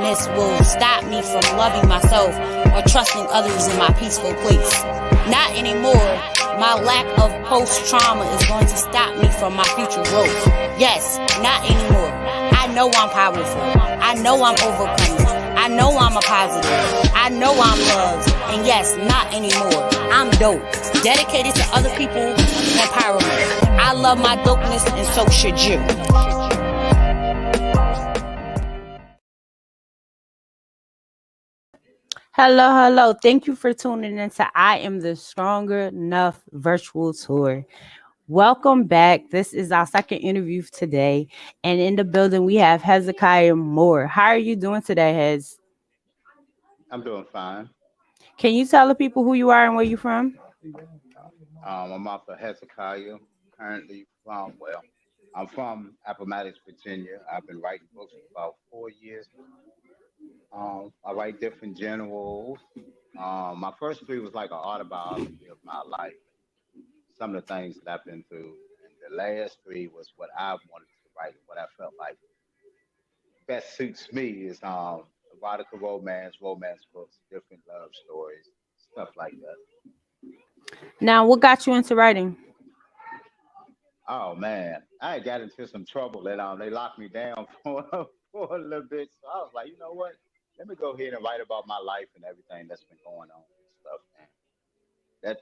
This will stop me from loving myself or trusting others in my peaceful place. Not anymore. My lack of post-trauma is going to stop me from my future growth. Yes, not anymore. I know I'm powerful. I know I'm overcoming. I know I'm a positive. I know I'm loved. And yes, not anymore. I'm dope. Dedicated to other people's empowerment. I love my dopeness, and so should you. Hello. Thank you for tuning in to I Am the Stronger Enough virtual tour. Welcome back. This is our second interview today. And in the building, we have Hezekiah Moore. How are you doing today, Hez? I'm doing fine. Can you tell the people who you are and where you're from? I'm author Hezekiah, currently I'm from Appomattox, Virginia. I've been writing books for about 4 years now. I write different generals. My first three was like an autobiography of my life, some of the things that I've been through. And the last three was what I wanted to write, what I felt like best suits me is erotica romance books, different love stories, stuff like that. Now, what got you into writing? Oh man, I got into some trouble and they locked me down for a little bit. So I was like, you know what? Let me go ahead and write about my life and everything that's been going on and stuff. And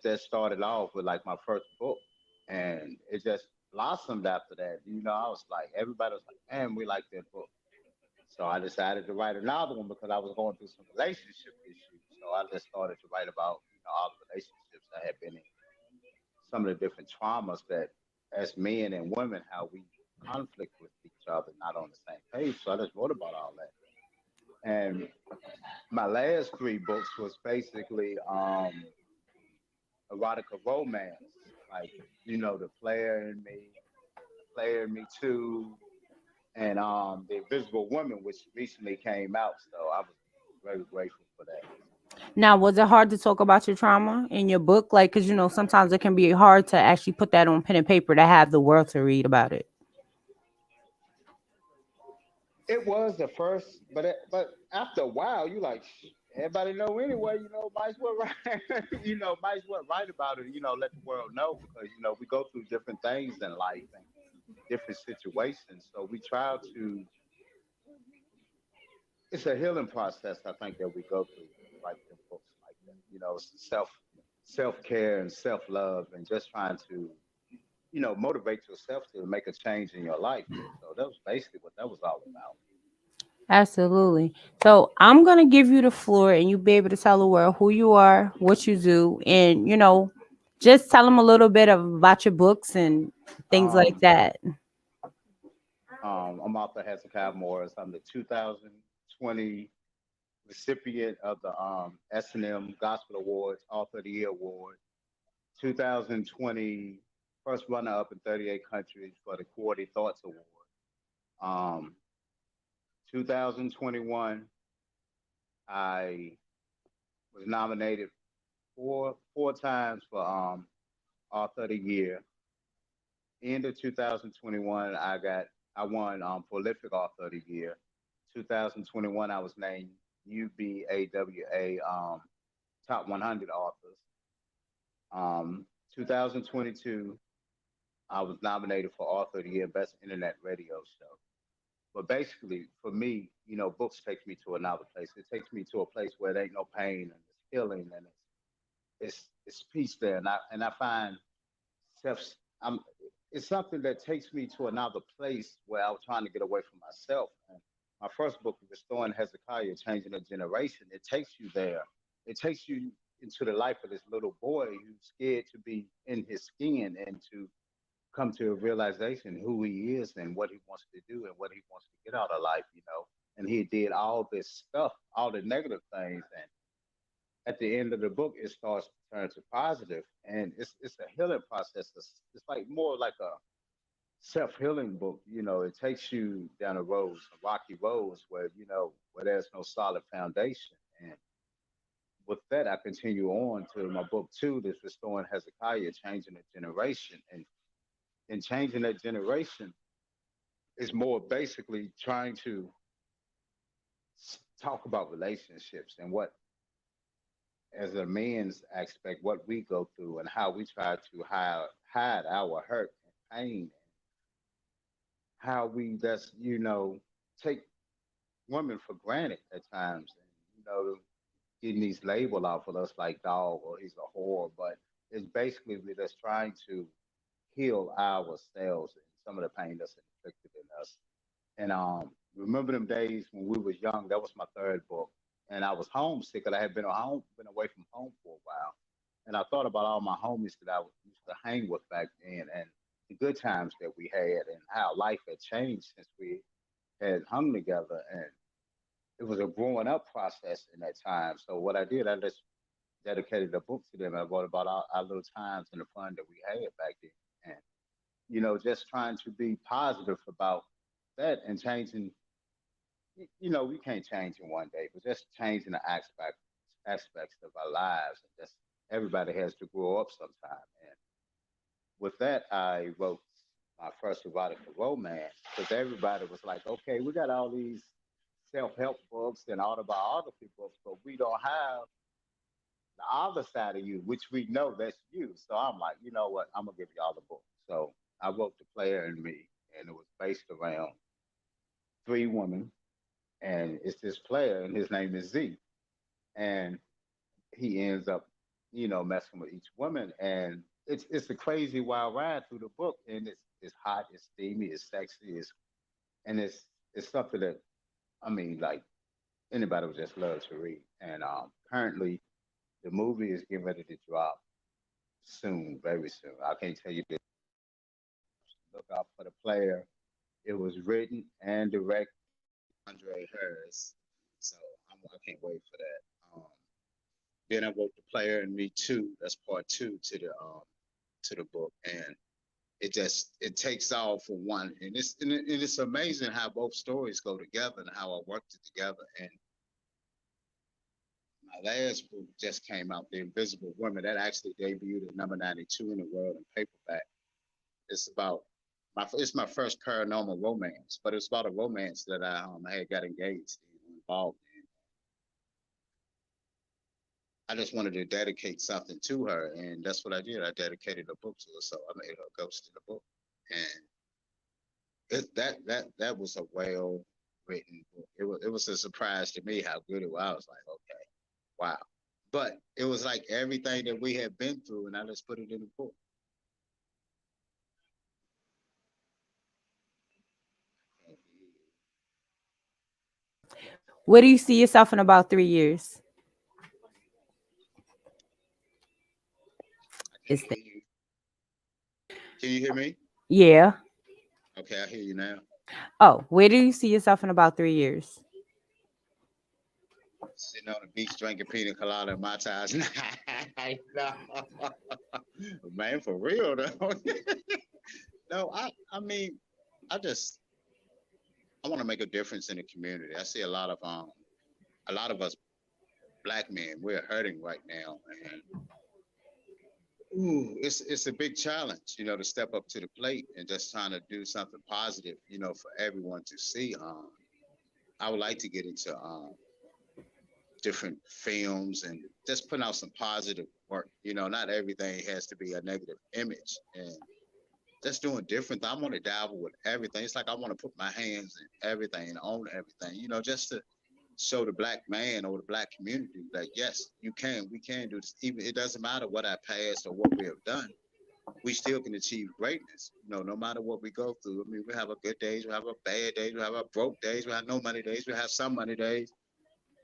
that started off with like my first book, and it just blossomed after that. I was like, everybody was like, man, we like that book. So I decided to write another one because I was going through some relationship issues. So I just started to write about all the relationships I had been in, some of the different traumas that as men and women, how we conflict with each other, not on the same page. So I just wrote about all that. And my last three books was basically erotica romance, like, the player in me too, and the Invisible Woman, which recently came out. So I was very grateful for that. Now, was it hard to talk about your trauma in your book? Like, because, sometimes it can be hard to actually put that on pen and paper to have the world to read about it. It was the first, but after a while, you like everybody know anyway. Might as well write. Might as well write about it. Let the world know because we go through different things in life and different situations. So we try to. It's a healing process, I think, that we go through when we write them books like that. It's self care and self love, and just trying to motivate yourself to make a change in your life. So that was basically what that was all about. Absolutely. So I'm gonna give you the floor, and you be able to tell the world who you are, what you do, and just tell them a little bit about your books and things like Um, that. I'm author Hezekiah Morris. I'm the 2020 recipient of the S&M Gospel Awards, Author of the Year Award. 2020 first runner-up in 38 countries for the Quarterly Thoughts Award. Um, 2021, I was nominated four times for Author of the Year. End of 2021, I won Prolific Author of the Year. 2021, I was named UBAWA Top 100 Authors. 2022, I was nominated for Author of the Year Best Internet Radio Show. But basically, for me, books takes me to another place. It takes me to a place where there ain't no pain and it's healing and it's peace there. And I find self I'm it's something that takes me to another place where I was trying to get away from myself. And my first book, Restoring Hezekiah, Changing a Generation, it takes you there. It takes you into the life of this little boy who's scared to be in his skin and to come to a realization who he is and what he wants to do and what he wants to get out of life. And he did all this stuff, all the negative things, and at the end of the book, it starts to turn to positive, and it's a healing process. It's like more like a self healing book. It takes you down a road, some rocky roads where there's no solid foundation. And with that, I continue on to my book two, that's Restoring Hezekiah, Changing a Generation, and in changing that generation is more basically trying to talk about relationships and what, as a man's aspect, what we go through and how we try to hide our hurt and pain, how we just, take women for granted at times, and getting these label off of us like dog or he's a whore, but it's basically we're just trying to heal ourselves and some of the pain that's inflicted in us. And remember them days when we was young? That was my third book, and I was homesick, and I had been away from home for a while. And I thought about all my homies that I used to hang with back then, and the good times that we had, and how life had changed since we had hung together. And it was a growing up process in that time. So what I did, I just dedicated a book to them. I wrote about our little times and the fun that we had back then, and just trying to be positive about that and changing. We can't change in one day, but just changing the aspects of our lives, and just everybody has to grow up sometime. And with that, I wrote my first erotica romance because everybody was like, "Okay, we got all these self-help books and autobiography books, but we don't have the other side of you, which we know that's you." So I'm like, you know what? I'm gonna give y'all the book. So I wrote The Player and Me, and it was based around three women, and it's this player, and his name is Z, and he ends up, messing with each woman, and it's a crazy wild ride through the book, and it's hot, it's steamy, it's sexy, it's something that, I mean, like, anybody would just love to read. And currently the movie is getting ready to drop soon, very soon. I can't tell you this. Look out for The Player. It was written and directed by Andre Harris, so I can't wait for that. Then I wrote The Player and Me Too. That's part two to the book, and it takes off for one, and it's amazing how both stories go together and how I worked it together. And my last book just came out, The Invisible Woman, that actually debuted at number 92 in the world in paperback. It's about it's my first paranormal romance, but it's about a romance that I had got engaged in, involved in. I just wanted to dedicate something to her, and that's what I did. I dedicated a book to her, so I made her a ghost in the book. And that was a well written book. It was a surprise to me how good it was. I was like, okay, wow. But it was like everything that we had been through, and I just put it in the book. Where do you see yourself in about 3 years? I can't Is that hear you. Can you hear me? yeah? Okay, I hear you now. Oh, where do you see yourself in about 3 years? Sitting on the beach drinking pina colada and my ties. No. Man, for real though. No, I mean, I just I want to make a difference in the community. I see a lot of us black men, we're hurting right now, and it's a big challenge, to step up to the plate and just trying to do something positive, for everyone to see. I would like to get into different films and just putting out some positive work. Not everything has to be a negative image, and just doing different. I want to dabble with everything. It's like I want to put my hands in everything and own everything. Just to show the black man or the black community that yes, we can do this. Even it doesn't matter what our past or what we have done, we still can achieve greatness. No matter what we go through. I mean, we have a good days, we have a bad days, we have a broke days, we have no money days, we have some money days,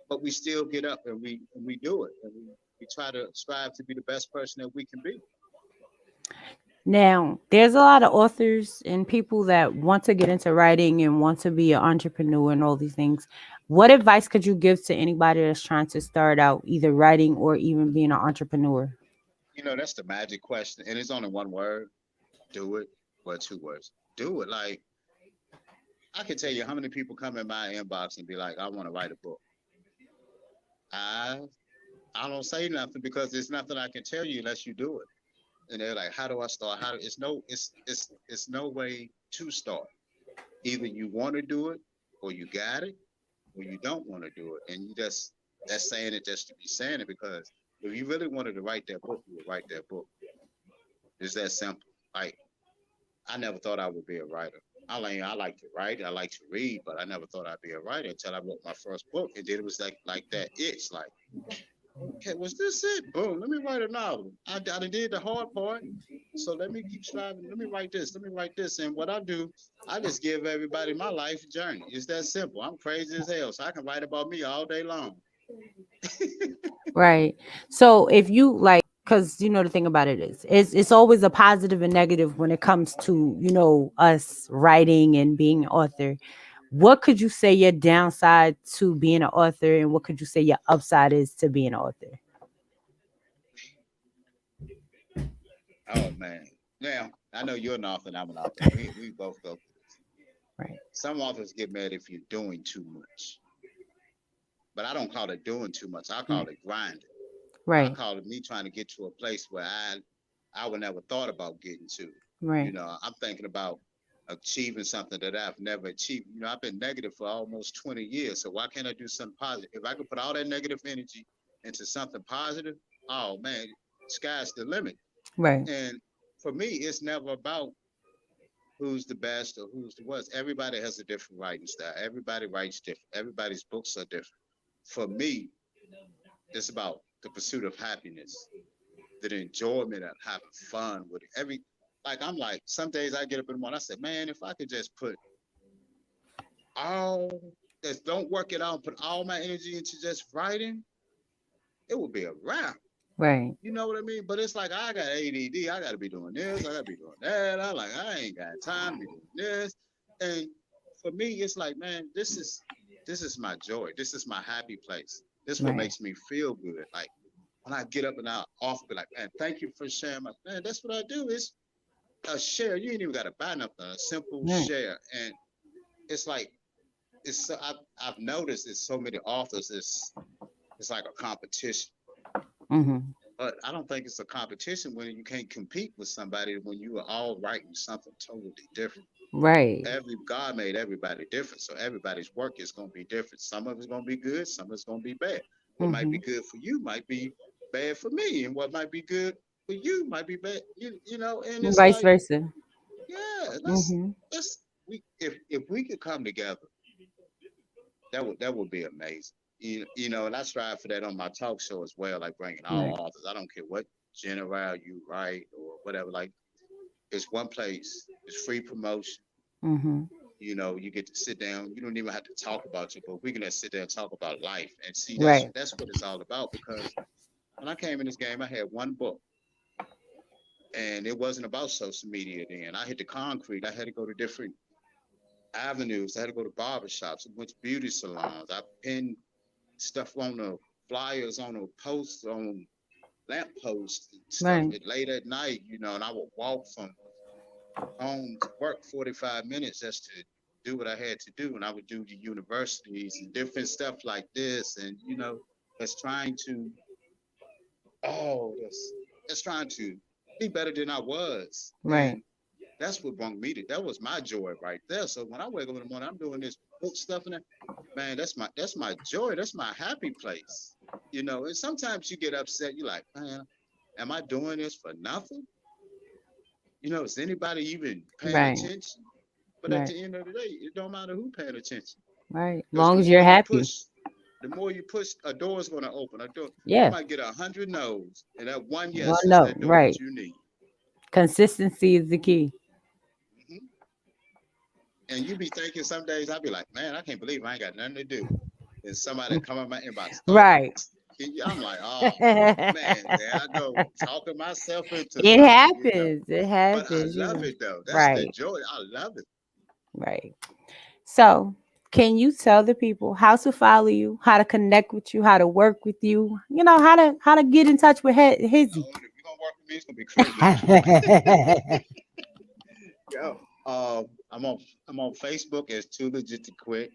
but we still get up and we do it, and we try to strive to be the best person that we can be. Now, there's a lot of authors and people that want to get into writing and want to be an entrepreneur and all these things. What advice could you give to anybody that's trying to start out either writing or even being an entrepreneur? That's the magic question, and it's only one word: do it. Well, two words: do it. Like I can tell you how many people come in my inbox and be like, "I want to write a book." I I don't say nothing because there's nothing I can tell you unless you do it. And they're like, "How do I start? How do?" It's no way to start. Either you want to do it, or you got it, when you don't want to do it, and you just that's saying it just to be saying it. Because if you really wanted to write that book, you would write that book. It's that simple. Like I never thought I would be a writer. I like to write, I like to read, but I never thought I'd be a writer until I wrote my first book, and then it was like that itch, like, okay, was this it? Boom, let me write a novel. I did the hard part, so let me keep striving. Let me write this. Let me write this. And what I do, I just give everybody my life journey. It's that simple. I'm crazy as hell, so I can write about me all day long. Right. So if you like, because you know the thing about it is, it's always a positive and negative when it comes to us writing and being an author. What could you say your downside to being an author, and what could you say your upside is to being an author? Oh man. Now I know you're an author and I'm an author. We both go through this. Right. Some authors get mad if you're doing too much, but I don't call it doing too much. I call Right. it grinding. I Right. call it me trying to get to a place where I would never thought about getting to. Right. I'm thinking about achieving something that I've never achieved. I've been negative for almost 20 years. So why can't I do something positive? If I could put all that negative energy into something positive, oh man, sky's the limit. Right. And for me, it's never about who's the best or who's the worst. Everybody has a different writing style. Everybody writes different. Everybody's books are different. For me, it's about the pursuit of happiness, the enjoyment of having fun with it. I'm like, some days I get up in the morning, I say, man, if I could just put all just don't work it out, put all my energy into just writing, it would be a wrap. Right. You know what I mean? But it's like I got ADD. I got to be doing this. I got to be doing that. I ain't got time to be doing this. And for me, it's like, man, this is my joy. This is my happy place. This is what Right. makes me feel good. Like when I get up and I off, be like, man, thank you for sharing my man. That's what I do. It's a share. You ain't even got to buy nothing. A simple Right. share. And it's like I've noticed it's so many authors. It's like a competition. Mm-hmm. But I don't think it's a competition when you can't compete with somebody when you are all writing something totally different. Right. Every God made everybody different, so everybody's work is going to be different. Some of it's going to be good, some of it's going to be bad. What might be Mm-hmm. good for you might be bad for me, and what might be good for you might be bad. And it's Vice like, versa. yeah, Mm-hmm. let's we if we could come together, that would be amazing. And I strive for that on my talk show as well, like bringing all Right. authors. I don't care what genre you write or whatever. Like it's one place, it's free promotion. Mm-hmm. You get to sit down. You don't even have to talk about your book. We can just sit there and talk about life and see that's Right. that's what it's all about. Because when I came in this game, I had one book, and it wasn't about social media. Then I hit the concrete. I had to go to different avenues. I had to go to barbershops. I went to beauty salons. I pinned stuff on the flyers, on the posts, on lamp posts and stuff Right. at late at night. And I would walk from home to work 45 minutes just to do what I had to do. And I would do the universities and different stuff like this. And, that's trying to, that's trying to be better than I was. Right. And that's what brought me to, that was my joy right there. So when I wake up in the morning, I'm doing this book stuff and that, man, that's my joy. That's my happy place. And sometimes you get upset. You're like, man, am I doing this for nothing? Is anybody even paying Right. attention? But at Right. the end of the day, it don't matter who paying attention. Right. Because Long as you're happy. the more you push, a door is going to open. A door, you Yeah. might get 100 no's, and that one Well, yes is no. that door Right. that you need. Consistency is the key. Hmm. And you be thinking some days, I'll be like, man, I can't believe I ain't got nothing to do. And somebody come in my inbox, Right. I'm like, oh man, there I go talking myself into It something. happens. It But I happens. love it though. That's the Right. joy. I love it. Right. So, can you tell the people how to follow you, how to connect with you, how to work with you? How to get in touch with Hizzy. Oh, if you're gonna work with me, it's gonna be criminal. Yeah. I'm on Facebook as Too Legit to Quit.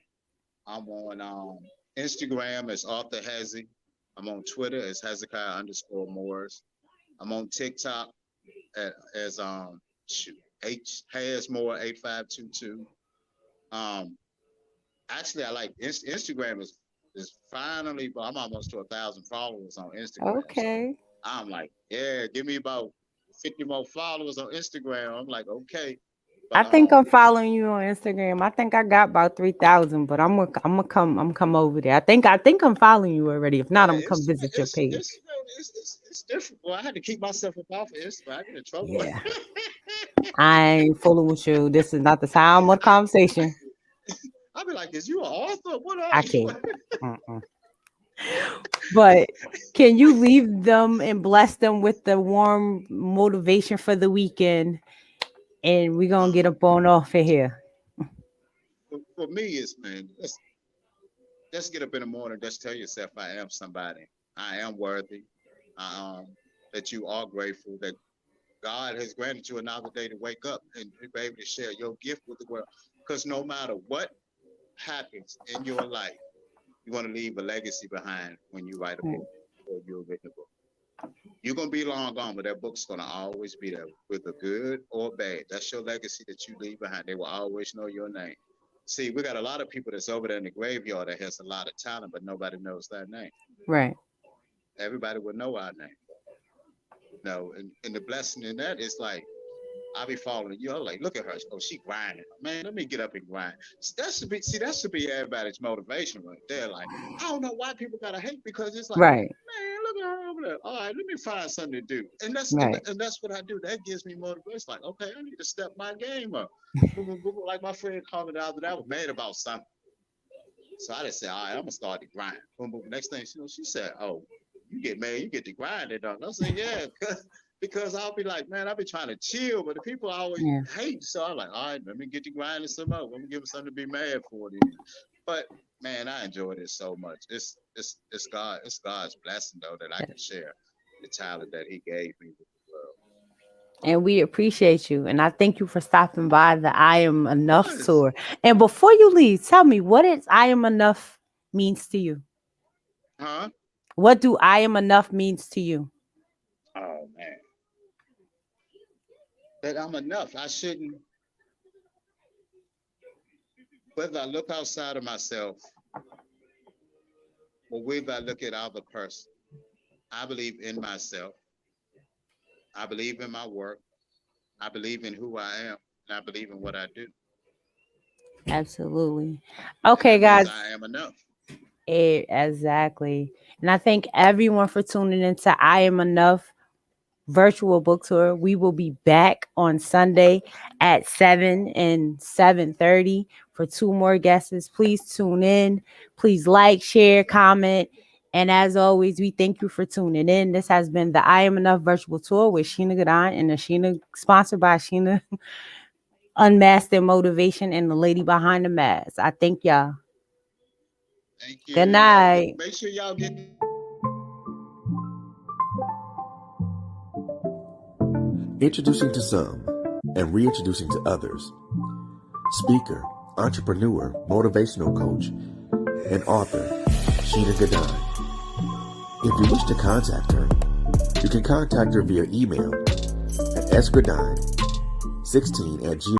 I'm on Instagram as Arthur Hezzy. I'm on Twitter as Hezekiah underscore Morris. I'm on TikTok as shoot H Has More 8522. Um Actually, I like Instagram is finally, but I'm almost to 1,000 followers on Instagram. So Okay. I'm like, yeah, give me about 50 more followers on Instagram. I'm like, okay, I but think I'm following you on Instagram. I think I got about 3,000, but I'm gonna come over there. I think I'm following you already. If not, yeah, I'm gonna come visit your page. it's different. Well, I had to keep myself up off of Instagram. I get in trouble. Yeah, I ain't fooling with you. This is not the time of the conversation. I'll be like, is you an author? What are I you? can't. Mm-mm. But can you leave them and bless them with the warm motivation for the weekend? And we're gonna get up on off of here. For me, it's man, let's get up in the morning. Just tell yourself, I am somebody. I am worthy. Um, that you are grateful that God has granted you another day to wake up and be able to share your gift with the world. Because no matter what happens in your life, you want to leave a legacy behind when you write a Right. book or you've written a book. You're gonna be long gone, but that book's gonna always be there, whether good or bad. That's your legacy that you leave behind. They will always know your name. See, we got a lot of people that's over there in the graveyard that has a lot of talent, but nobody knows their name. Right. Everybody will know our name. No, and the blessing in that is like I be following you. I'm like, look at her. Oh, she grinding. Man, let me get up and grind. That should be everybody's motivation right there. Like, I don't know why people gotta hate because it's like, Right. man, look at her over there. All right, let me find something to do. And Right. that's what I do. That gives me motivation. Like, okay, I need to step my game up. Boom, boom, boom. Like my friend called me the other day, I was mad about something. So I just said, all right, I'm gonna start to grind. Boom, boom. Next thing she said, oh, you get mad, you get to grind it on. I said, yeah, because I'll be like, man, I'll be trying to chill, but the people always Yeah. hate. So I'm like, all right, let me get to grinding some more. Let me give them something to be mad for. But man, I enjoyed it so much. It's God's blessing though that I can share the talent that He gave me with the world. And we appreciate you. And I thank you for stopping by the I Am Enough Yes. tour. And before you leave, tell me what is I Am Enough means to you. Huh? What do I Am Enough means to you? Oh man, that I'm enough. I shouldn't. Whether I look outside of myself or whether I look at other person, I believe in myself. I believe in my work. I believe in who I am, and I believe in what I do. Absolutely. And Okay, that means guys. I am enough. Exactly. And I thank everyone for tuning into I Am Enough virtual book tour. We will be back on Sunday at 7 and 7:30 for two more guests. Please tune in. Please like, share, comment. And as always, we thank you for tuning in. This has been the I Am Enough virtual tour with Sheena Gadon and the Sheena, sponsored by Sheena Unmasked Their Motivation and the lady behind the mask. I thank y'all. Thank Good you. night. Make sure y'all get Introducing to some and reintroducing to others. Speaker, entrepreneur, motivational coach, and author, Sheena Gadon. If you wish to contact her, you can contact her via email at sgadon16@gmail.com.